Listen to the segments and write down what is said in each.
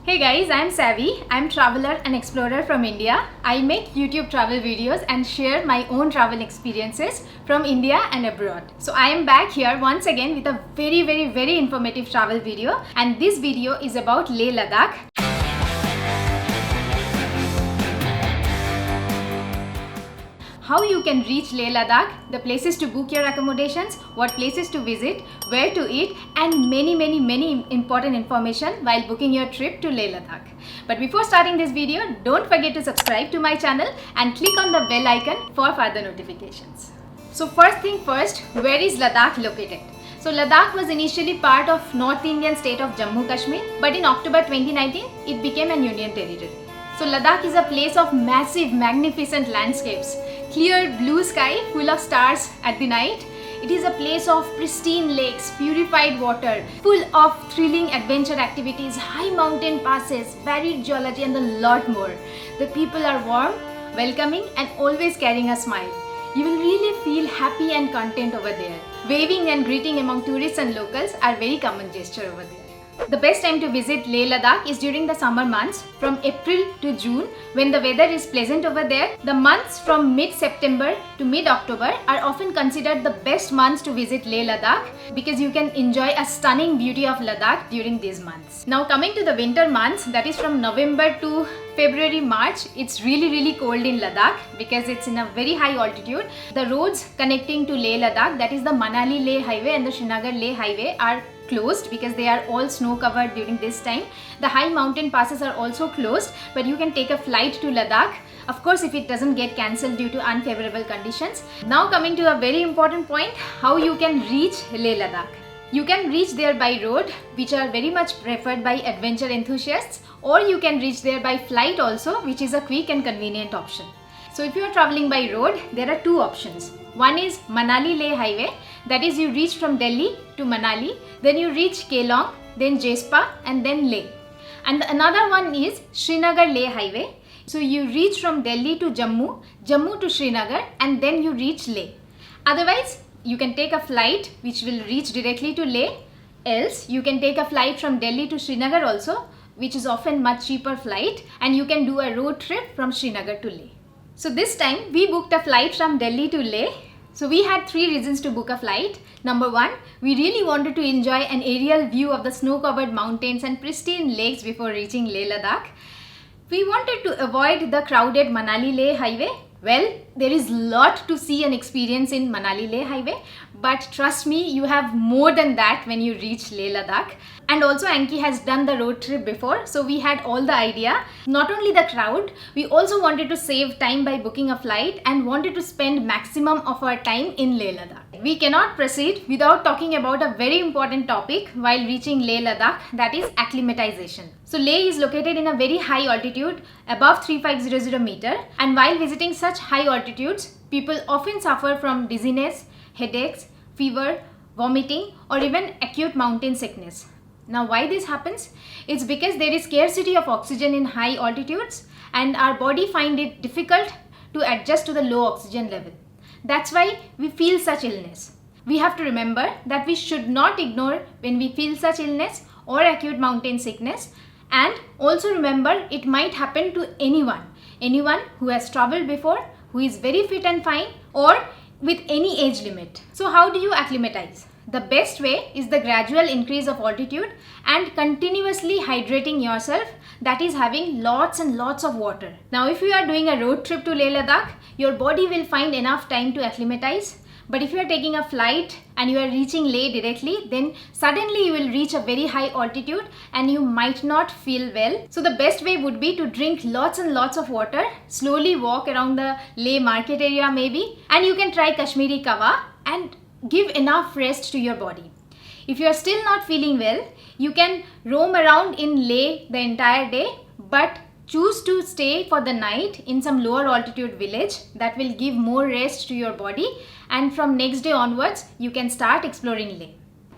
Hey guys, I'm Savvy. I'm traveler and explorer from India. I make YouTube travel videos and share my own travel experiences from India and abroad. So I am back here once again with a very informative travel video, and this video is about Leh Ladakh. How you can reach Leh Ladakh, the places to book your accommodations, what places to visit, where to eat, and many important information while booking your trip to Leh Ladakh. But before starting this video, don't forget to subscribe to my channel and click on the bell icon for further notifications. So first thing first, where is Ladakh located? So Ladakh was initially part of North Indian state of Jammu Kashmir, but in October 2019, it became an union territory. So Ladakh is a place of massive, magnificent landscapes, clear blue sky full of stars at the night. It is a place of pristine lakes, purified water, full of thrilling adventure activities, high mountain passes, varied geology, and a lot more. The people are warm, welcoming, and always carrying a smile. You will really feel happy and content over there. Waving and greeting among tourists and locals are very common gesture over there. The best time to visit Leh Ladakh is during the summer months from April to June, when the weather is pleasant over there. The months from mid-September to mid-October are often considered the best months to visit Leh Ladakh because you can enjoy a stunning beauty of Ladakh during these months. Now coming to the winter months, that is from November to February, March, it's really cold in Ladakh because it's in a very high altitude. The roads connecting to Leh Ladakh, that is the Manali Leh highway and the Srinagar Leh highway, are closed because they are all snow covered during this time. The high mountain passes are also closed, but you can take a flight to Ladakh, of course if it doesn't get cancelled due to unfavorable conditions. Now coming to a very important point, how you can reach Leh Ladakh. You can reach there by road, which are very much preferred by adventure enthusiasts, or you can reach there by flight also, which is a quick and convenient option. So if you are traveling by road, there are two options. One is Manali Leh highway, that is you reach from Delhi to Manali, then you reach Kelong, then Jespa, and then Leh. And another one is Srinagar Leh highway, so you reach from Delhi to Jammu, Jammu to Srinagar, and then you reach Leh. Otherwise, you can take a flight which will reach directly to Leh, else you can take a flight from Delhi to Srinagar also, which is often much cheaper flight, and you can do a road trip from Srinagar to Leh. So this time we booked a flight from Delhi to Leh. So we had three reasons to book a flight. Number one, we really wanted to enjoy an aerial view of the snow-covered mountains and pristine lakes before reaching Leh Ladakh. We wanted to avoid the crowded Manali Leh highway. Well, there is a lot to see and experience in Manali Leh highway, but trust me, you have more than that when you reach Leh Ladakh. And also Anki has done the road trip before, so we had all the idea. Not only the crowd, we also wanted to save time by booking a flight and wanted to spend maximum of our time in Leh Ladakh. We cannot proceed without talking about a very important topic while reaching Leh Ladakh, that is acclimatization. So Leh is located in a very high altitude, above 3500 meter, and while visiting such high altitudes, people often suffer from dizziness, headaches, fever, vomiting, or even acute mountain sickness. Now why this happens? It's because there is scarcity of oxygen in high altitudes and our body find it difficult to adjust to the low oxygen level. That's why we feel such illness. We have to remember that we should not ignore when we feel such illness or acute mountain sickness, and also remember it might happen to anyone who has traveled before, who is very fit and fine, or with any age limit. So how do you acclimatize? The best way is the gradual increase of altitude and continuously hydrating yourself, that is having lots and lots of water. Now if you are doing a road trip to Leh Ladakh, your body will find enough time to acclimatize. But if you are taking a flight and you are reaching Leh directly, then suddenly you will reach a very high altitude and you might not feel well. So the best way would be to drink lots and lots of water, slowly walk around the Leh market area maybe, and you can try Kashmiri Kawa and give enough rest to your body. If you are still not feeling well, you can roam around in Leh the entire day, but choose to stay for the night in some lower altitude village that will give more rest to your body, and from next day onwards you can start exploring Leh.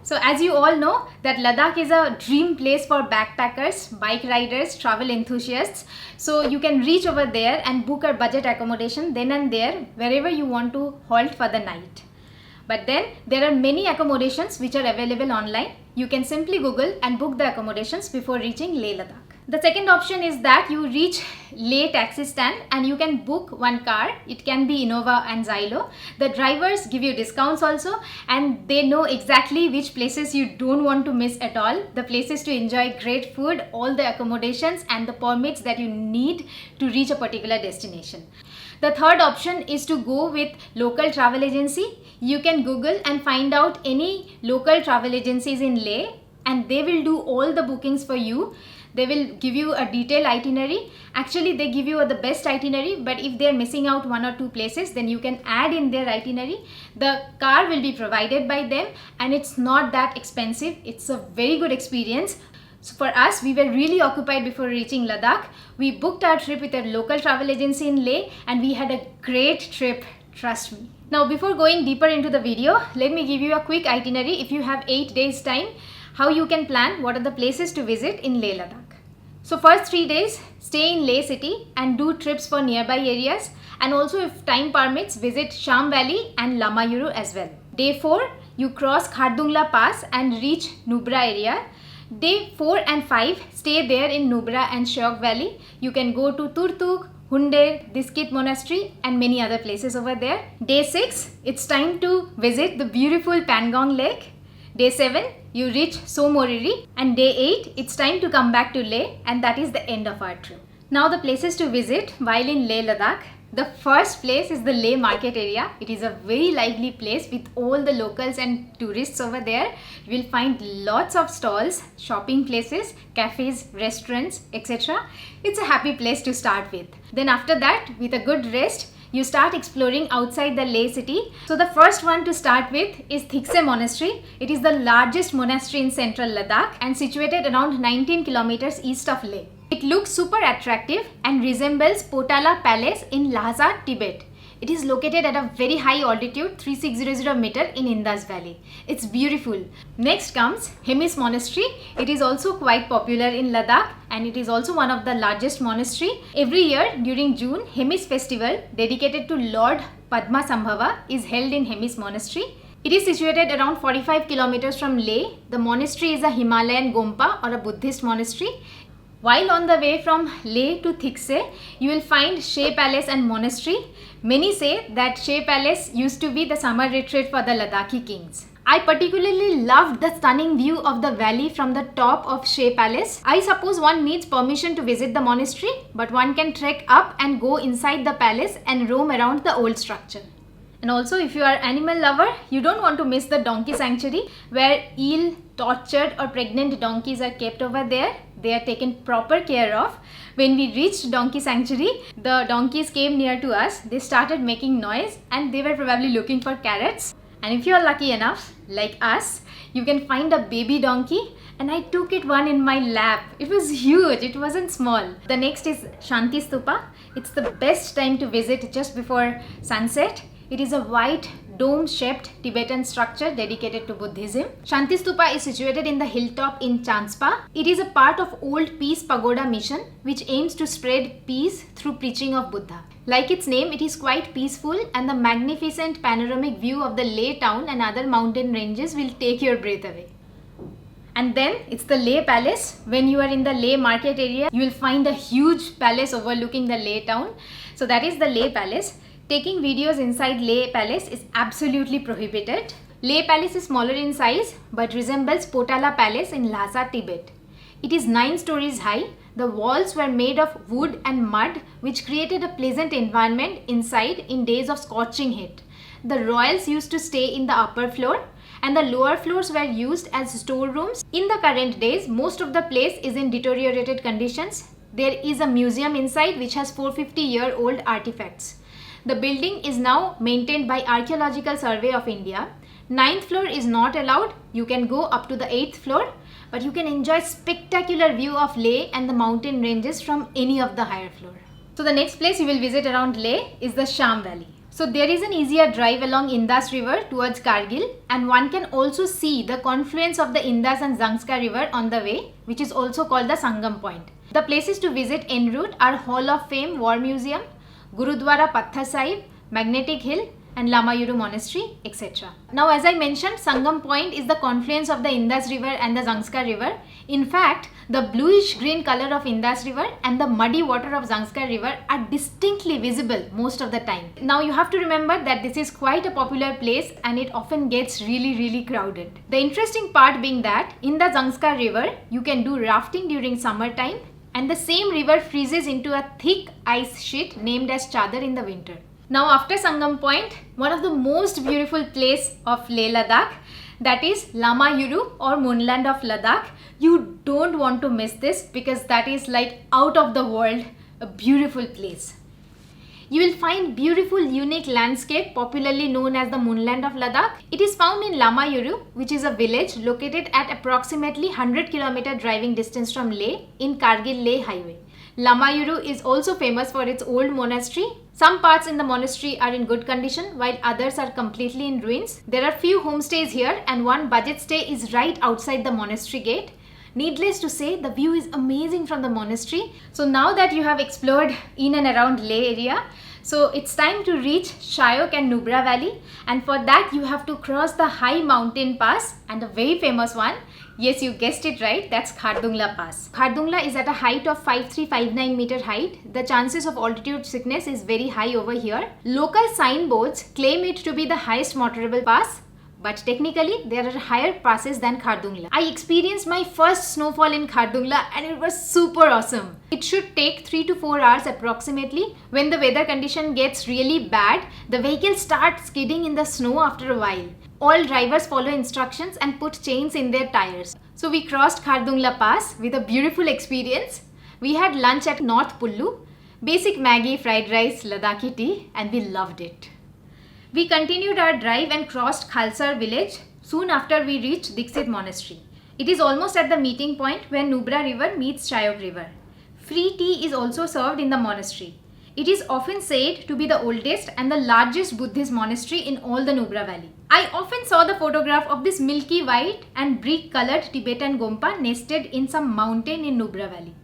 So as you all know that Ladakh is a dream place for backpackers, bike riders, travel enthusiasts. So you can reach over there and book a budget accommodation then and there wherever you want to halt for the night. But then there are many accommodations which are available online. You can simply Google and book the accommodations before reaching Leh Ladakh. The second option is that you reach Leh taxi stand and you can book one car. It can be Innova and Xylo. The drivers give you discounts also, and they know exactly which places you don't want to miss at all. The places to enjoy great food, all the accommodations and the permits that you need to reach a particular destination. The third option is to go with local travel agency. You can Google and find out any local travel agencies in Leh, and they will do all the bookings for you. They will give you a detailed itinerary. Actually, they give you the best itinerary, but if they are missing out one or two places, then you can add in their itinerary. The car will be provided by them, and it's not that expensive. It's a very good experience. So for us, we were really occupied before reaching Ladakh. We booked our trip with a local travel agency in Leh, and we had a great trip, trust me. Now, before going deeper into the video, let me give you a quick itinerary. If you have 8 days time, how you can plan what are the places to visit in Leh Ladakh. So first 3 days, stay in Leh city and do trips for nearby areas, and also if time permits, visit Sham Valley and Lamayuru as well. Day 4, you cross Khardungla Pass and reach Nubra area. Day 4 and 5, stay there in Nubra and Sheok Valley. You can go to Turtuk, Hunde, Diskit Monastery and many other places over there. Day 6, it's time to visit the beautiful Pangong Lake. Day 7, you reach Somoriri, and day 8, it's time to come back to Leh, and that is the end of our trip. Now the places to visit while in Leh Ladakh. The first place is the Leh market area. It is a very lively place with all the locals and tourists over there. You will find lots of stalls, shopping places, cafes, restaurants, etc. It's a happy place to start with. Then after that, with a good rest, you start exploring outside the Leh city. So the first one to start with is Thiksey Monastery. It is the largest monastery in central Ladakh and situated around 19 kilometers east of Leh. It looks super attractive and resembles Potala Palace in Lhasa, Tibet. It is located at a very high altitude, 3600 meter in Indus Valley. It's beautiful. Next comes Hemis Monastery. It is also quite popular in Ladakh, and it is also one of the largest monastery. Every year during June, Hemis festival dedicated to Lord Padmasambhava is held in Hemis Monastery. It is situated around 45 kilometers from Leh. The monastery is a Himalayan Gompa or a Buddhist monastery. While on the way from Leh to Thiksey, you will find Sheh Palace and Monastery. Many say that Sheh Palace used to be the summer retreat for the Ladakhi kings. I particularly loved the stunning view of the valley from the top of Sheh Palace. I suppose one needs permission to visit the monastery, but one can trek up and go inside the palace and roam around the old structure. And also, if you are animal lover, you don't want to miss the donkey sanctuary where ill, tortured or pregnant donkeys are kept over there. They are taken proper care of. When we reached donkey sanctuary, the donkeys came near to us. They started making noise and they were probably looking for carrots. And if you are lucky enough, like us, you can find a baby donkey, and I took it one in my lap. It was huge, it wasn't small. The next is Shanti Stupa. It's the best time to visit just before sunset. It is a white dome-shaped Tibetan structure dedicated to Buddhism. Shanti Stupa is situated in the hilltop in Chanspa. It is a part of Old Peace Pagoda mission, which aims to spread peace through preaching of Buddha. Like its name, it is quite peaceful, and the magnificent panoramic view of the Leh town and other mountain ranges will take your breath away. And then it's the Leh Palace. When you are in the Leh market area, you will find a huge palace overlooking the Leh town. So that is the Leh Palace. Taking videos inside Leh Palace is absolutely prohibited. Leh Palace is smaller in size but resembles Potala Palace in Lhasa, Tibet. It is 9 stories high. The walls were made of wood and mud, which created a pleasant environment inside in days of scorching heat. The royals used to stay in the upper floor, and the lower floors were used as storerooms. In the current days, most of the place is in deteriorated conditions. There is a museum inside which has 450-year-old artifacts. The building is now maintained by Archaeological Survey of India. 9th floor is not allowed. You can go up to the 8th floor, but you can enjoy spectacular view of Leh and the mountain ranges from any of the higher floor. So the next place you will visit around Leh is the Sham Valley. So there is an easier drive along Indus River towards Kargil, and one can also see the confluence of the Indus and Zangska River on the way, which is also called the Sangam Point. The places to visit en route are Hall of Fame War Museum, Gurudwara Patthar Sahib, Magnetic Hill, and Lama Yuru Monastery, etc. Now, as I mentioned, Sangam Point is the confluence of the Indus River and the Zangskar River. In fact, the bluish green color of Indus River and the muddy water of Zangskar River are distinctly visible most of the time. Now, you have to remember that this is quite a popular place and it often gets really crowded. The interesting part being that in the Zangskar River, you can do rafting during summertime, and the same river freezes into a thick ice sheet named as Chadar in the winter. Now, after Sangam Point, one of the most beautiful place of Leh Ladakh, that is Lama Yuru or Moonland of Ladakh. You don't want to miss this because that is like out of the world, a beautiful place. You will find beautiful unique landscape popularly known as the Moonland of Ladakh. It is found in Lama Yuru, which is a village located at approximately 100 km driving distance from Leh in Kargil-Leh highway. Lama Yuru is also famous for its old monastery. Some parts in the monastery are in good condition while others are completely in ruins. There are few homestays here and one budget stay is right outside the monastery gate. Needless to say, the view is amazing from the monastery. So now that you have explored in and around Leh area, so it's time to reach Shyok and Nubra Valley, and for that you have to cross the high mountain pass and a very famous one. Yes, you guessed it right, that's Khardungla Pass. Khardungla is at a height of 5359 meter height. The chances of altitude sickness is very high over here. Local signboards claim it to be the highest motorable pass, but technically there are higher passes than Khardungla. I experienced my first snowfall in Khardungla and it was super awesome. It should take 3 to 4 hours approximately. When the weather condition gets really bad, the vehicle starts skidding in the snow after a while. All drivers follow instructions and put chains in their tires. So we crossed Khardungla Pass with a beautiful experience. We had lunch at North Pullu, basic Maggi, fried rice, Ladakhi tea, and we loved it. We continued our drive and crossed Khalsar village soon after we reached Diksit Monastery. It is almost at the meeting point where Nubra River meets Shyok River. Free tea is also served in the monastery. It is often said to be the oldest and the largest Buddhist monastery in all the Nubra Valley. I often saw the photograph of this milky white and brick colored Tibetan Gompa nested in some mountain in Nubra Valley.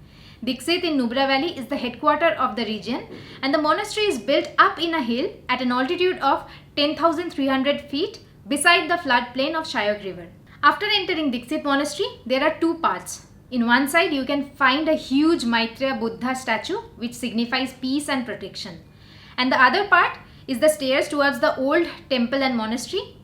Diksit in Nubra Valley is the headquarter of the region, and the monastery is built up in a hill at an altitude of 10,300 feet beside the floodplain of Shyok River. After entering Diksit Monastery, there are two parts. In one side, you can find a huge Maitreya Buddha statue which signifies peace and protection. And the other part is the stairs towards the old temple and monastery.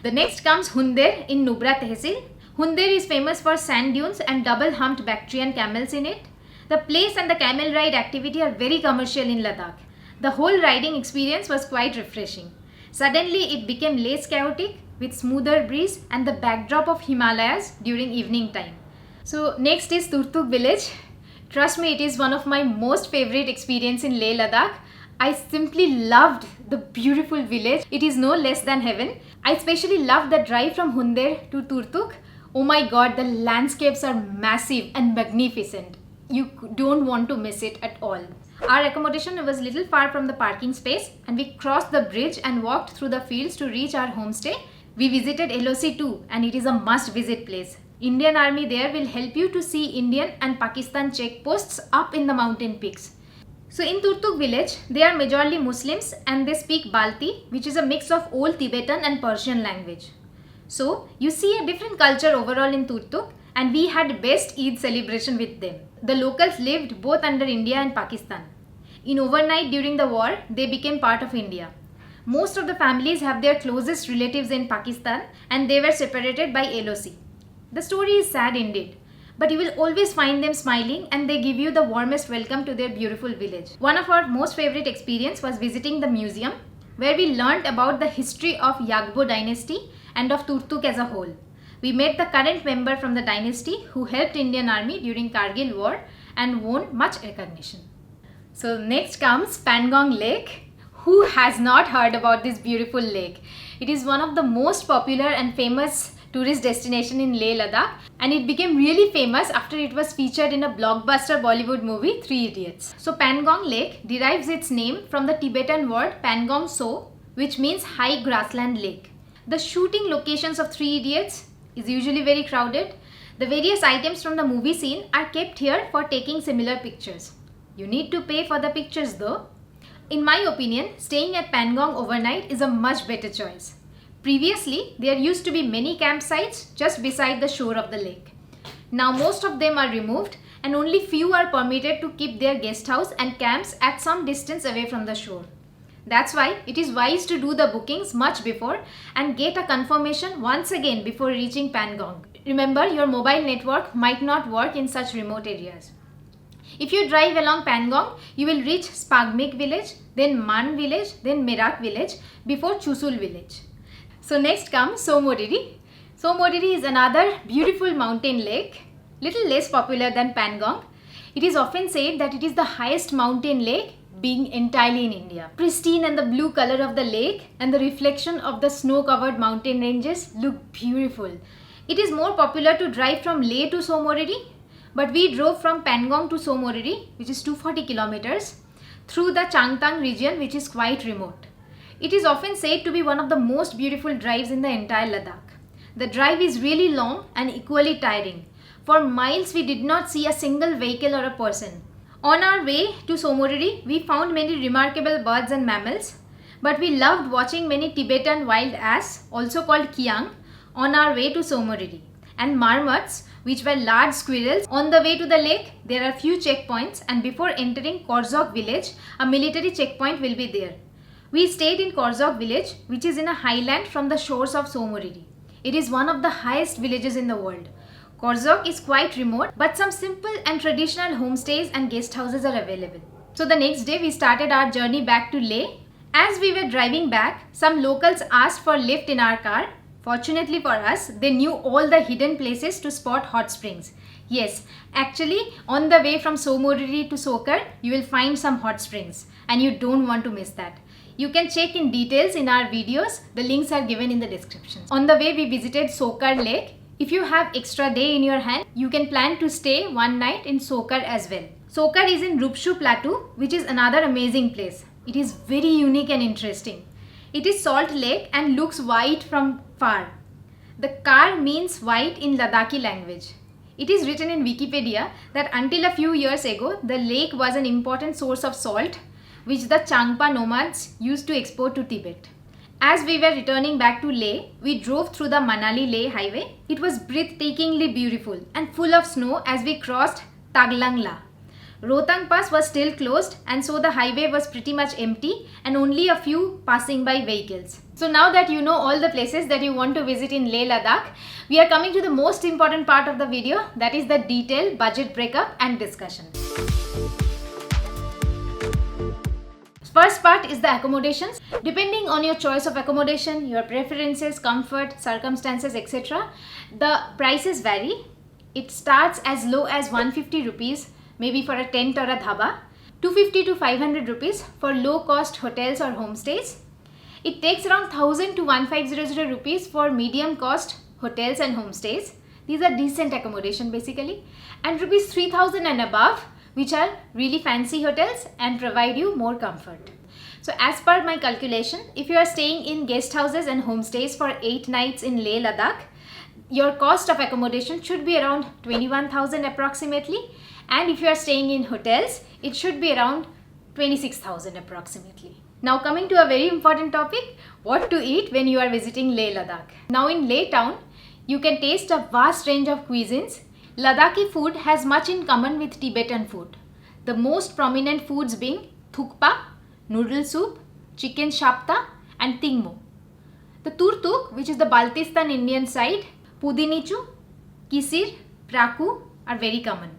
The next comes Hundair in Nubra Tehsil. Hundair is famous for sand dunes and double-humped Bactrian camels in it. The place and the camel ride activity are very commercial in Ladakh. The whole riding experience was quite refreshing. Suddenly it became less chaotic with smoother breeze and the backdrop of Himalayas during evening time. So next is Turtuk village. Trust me, it is one of my most favorite experience in Leh Ladakh. I simply loved the beautiful village. It is no less than heaven. I especially loved the drive from Hundair to Turtuk. Oh my god, the landscapes are massive and magnificent. You don't want to miss it at all. Our accommodation was a little far from the parking space and we crossed the bridge and walked through the fields to reach our homestay. We visited LOC too, and it is a must visit place. Indian Army there will help you to see Indian and Pakistan checkposts up in the mountain peaks. So in Turtuk village, they are majorly Muslims and they speak Balti, which is a mix of old Tibetan and Persian language. So you see a different culture overall in Turtuk, and we had best Eid celebration with them. The locals lived both under India and Pakistan. In overnight during the war, they became part of India. Most of the families have their closest relatives in Pakistan and they were separated by LOC. The story is sad indeed, but you will always find them smiling and they give you the warmest welcome to their beautiful village. One of our most favorite experience was visiting the museum where we learnt about the history of Yagbo dynasty and of Turtuk as a whole. We met the current member from the dynasty who helped Indian Army during Kargil war and won much recognition. So next comes Pangong Lake. Who has not heard about this beautiful lake? It is one of the most popular and famous tourist destination in Leh Ladakh, and it became really famous after it was featured in a blockbuster Bollywood movie, Three Idiots. So Pangong Lake derives its name from the Tibetan word Pangong So, which means high grassland lake. The shooting locations of Three Idiots is usually very crowded. The various items from the movie scene are kept here for taking similar pictures. You need to pay for the pictures though. In my opinion, staying at Pangong overnight is a much better choice. Previously, there used to be many campsites just beside the shore of the lake. Now most of them are removed and only few are permitted to keep their guest house and camps at some distance away from the shore. That's why it is wise to do the bookings much before and get a confirmation once again before reaching Pangong. Remember, your mobile network might not work in such remote areas. If you drive along Pangong, you will reach Spagmik village, then Man village, then Merak village before Chusul village. So next comes Somoriri. Somoriri is another beautiful mountain lake, little less popular than Pangong. It is often said that it is the highest mountain lake being entirely in India. Pristine, and the blue color of the lake and the reflection of the snow-covered mountain ranges look beautiful. It is more popular to drive from Leh to Somoriri, but we drove from Pangong to Somoriri, which is 240 kilometers, through the Changtang region, which is quite remote. It is often said to be one of the most beautiful drives in the entire Ladakh. The drive is really long and equally tiring. For miles we did not see a single vehicle or a person. On our way to Somoriri, we found many remarkable birds and mammals, but we loved watching many Tibetan wild ass, also called Kiang, on our way to Somoriri, and marmots, which were large squirrels. On the way to the lake, there are few checkpoints, and before entering Korzok village, a military checkpoint will be there. We stayed in Korzok village, which is in a highland from the shores of Somoriri. It is one of the highest villages in the world. Korzok is quite remote, but some simple and traditional homestays and guest houses are available. So the next day we started our journey back to Leh. As we were driving back, some locals asked for lift in our car. Fortunately for us, they knew all the hidden places to spot hot springs. Yes, actually on the way from Somoriri to Sokar, you will find some hot springs and you don't want to miss that. You can check in details in our videos. The links are given in the description. On the way, we visited Sokar Lake. If you have extra day in your hand, you can plan to stay one night in Sokar as well. Sokar is in Rupshu Plateau, which is another amazing place. It is very unique and interesting. It is salt lake and looks white from far. The Kar means white in Ladakhi language. It is written in Wikipedia that until a few years ago, the lake was an important source of salt which the Changpa nomads used to export to Tibet. As we were returning back to Leh, we drove through the Manali-Leh highway. It was breathtakingly beautiful and full of snow as we crossed Taglangla. Rohtang Pass was still closed, and so the highway was pretty much empty and only a few passing by vehicles. So now that you know all the places that you want to visit in Leh Ladakh, we are coming to the most important part of the video, that is the detailed budget breakup and discussion. First part is the accommodations. Depending on your choice of accommodation, your preferences, comfort, circumstances, etc., the prices vary. It starts as low as 150 rupees, maybe for a tent or a dhaba, 250 to 500 rupees for low cost hotels or homestays. It takes around 1000 to 1500 rupees for medium cost hotels and homestays. These are decent accommodation basically, and rupees 3000 and above, which are really fancy hotels and provide you more comfort. So as per my calculation, if you are staying in guest houses and homestays for 8 nights in Leh Ladakh, your cost of accommodation should be around 21,000 approximately, and if you are staying in hotels, it should be around 26,000 approximately. Now coming to a very important topic, what to eat when you are visiting Leh Ladakh. Now in Leh town, you can taste a vast range of cuisines. Ladakhi food has much in common with Tibetan food. The most prominent foods being thukpa, noodle soup, chicken shapta and tingmo. The turtuk, which is the Baltistan Indian side, pudinichu, kisir, praku are very common.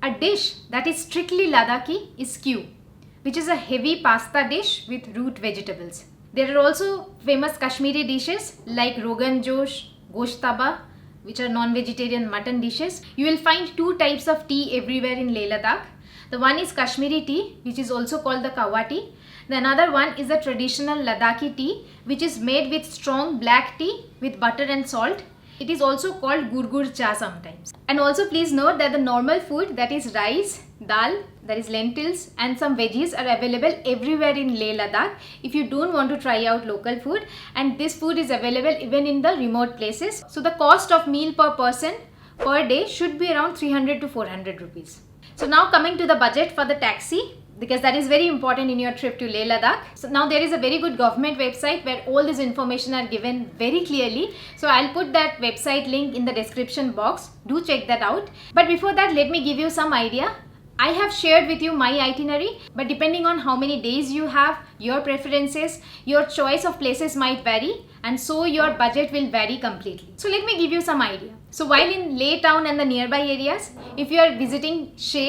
A dish that is strictly Ladakhi is skew, which is a heavy pasta dish with root vegetables. There are also famous Kashmiri dishes like Rogan Josh, Goshtaba, which are non-vegetarian mutton dishes. You will find two types of tea everywhere in Leh Ladakh. The one is Kashmiri tea, which is also called the kawa tea. The another one is a traditional Ladakhi tea, which is made with strong black tea with butter and salt. It is also called gurgur cha sometimes. And also please note that the normal food, that is rice, dal, that is lentils and some veggies, are available everywhere in Leh Ladakh if you don't want to try out local food, and this food is available even in the remote places. So the cost of meal per person per day should be around 300 to 400 rupees. So now coming to the budget for the taxi. because that is very important in your trip to Leh Ladakh. So now there is a very good government website where all this information are given very clearly. So I'll put that website link in the description box. Do check that out. But before that, let me give you some idea. I have shared with you my itinerary, but depending on how many days you have, your preferences, your choice of places might vary, and so your budget will vary completely. So let me give you some idea. So while in Leh town and the nearby areas, if you are visiting She,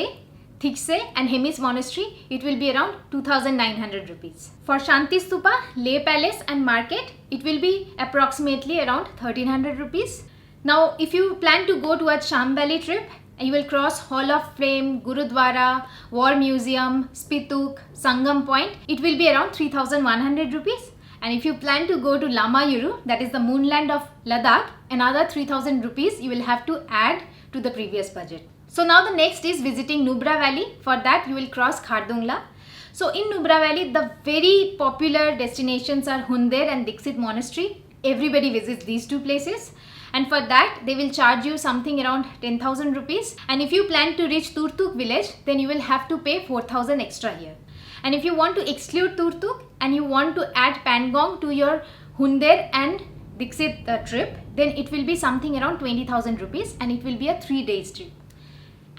Thikse and Hemis monastery, it will be around 2,900 rupees. For Shanti Stupa, Leh Palace and Market, it will be approximately around 1,300 rupees. Now if you plan to go towards Sham Valley trip, you will cross Hall of Fame, Gurudwara, War Museum, Spituk, Sangam Point. It will be around 3,100 rupees. And if you plan to go to Lamayuru, that is the moonland of Ladakh, another 3,000 rupees you will have to add to the previous budget. So now the next is visiting Nubra Valley. For that you will cross Khardungla. So in Nubra Valley, the very popular destinations are Hundear and Dixit Monastery. Everybody visits these two places. And for that they will charge you something around 10,000 rupees. And if you plan to reach Turtuk village, then you will have to pay 4,000 extra here. And if you want to exclude Turtuk and you want to add Pangong to your Hundear and Dixit trip, then it will be something around 20,000 rupees and it will be a 3 days trip.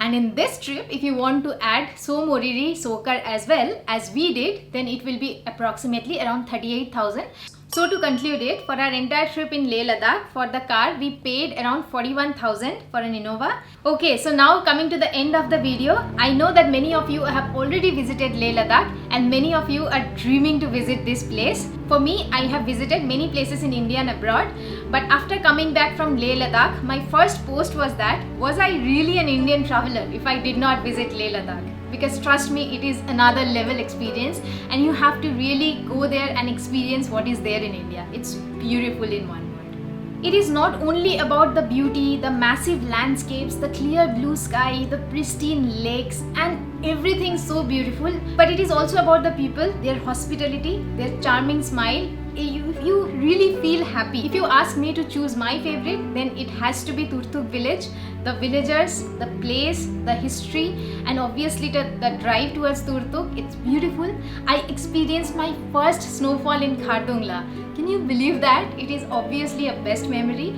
And in this trip, if you want to add Somoriri, Sokar as well as we did, then it will be approximately around 38,000. So to conclude it, for our entire trip in Leh Ladakh, for the car we paid around 41,000 for an Innova. Okay, so now coming to the end of the video, I know that many of you have already visited Leh Ladakh and many of you are dreaming to visit this place. For me, I have visited many places in India and abroad, but after coming back from Leh Ladakh, my first post was that, was I really an Indian traveler if I did not visit Leh Ladakh? Because trust me, it is another level experience and you have to really go there and experience what is there in India. It's beautiful in one word. It is not only about the beauty, the massive landscapes, the clear blue sky, the pristine lakes and everything so beautiful, but it is also about the people, their hospitality, their charming smile. You really feel happy. If you ask me to choose my favorite, then it has to be Turtuk village. The villagers, the place, the history and obviously the drive towards Turtuk, it's beautiful. I experienced my first snowfall in Khardungla. Can you believe that? It is obviously a best memory.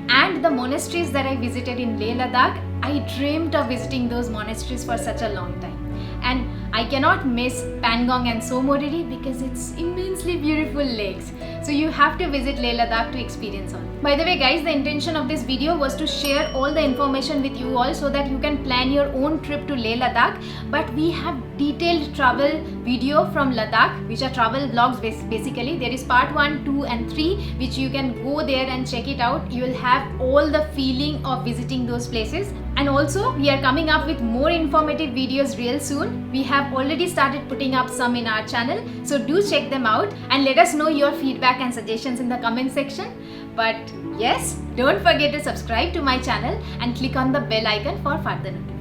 And the monasteries that I visited in Leh Ladakh, I dreamt of visiting those monasteries for such a long time. And I cannot miss Pangong and Somoriri because it's immensely beautiful lakes. So you have to visit Leh Ladakh to experience all. By the way guys, the intention of this video was to share all the information with you all so that you can plan your own trip to Leh Ladakh. But we have detailed travel video from Ladakh, which are travel vlogs basically. There is part 1, 2 and 3 which you can go there and check it out. You will have all the feeling of visiting those places. And also we are coming up with more informative videos real soon. We have already started putting up some in our channel. So do check them out and let us know your feedback and suggestions in the comment section. But yes, don't forget to subscribe to my channel and click on the bell icon for further notifications.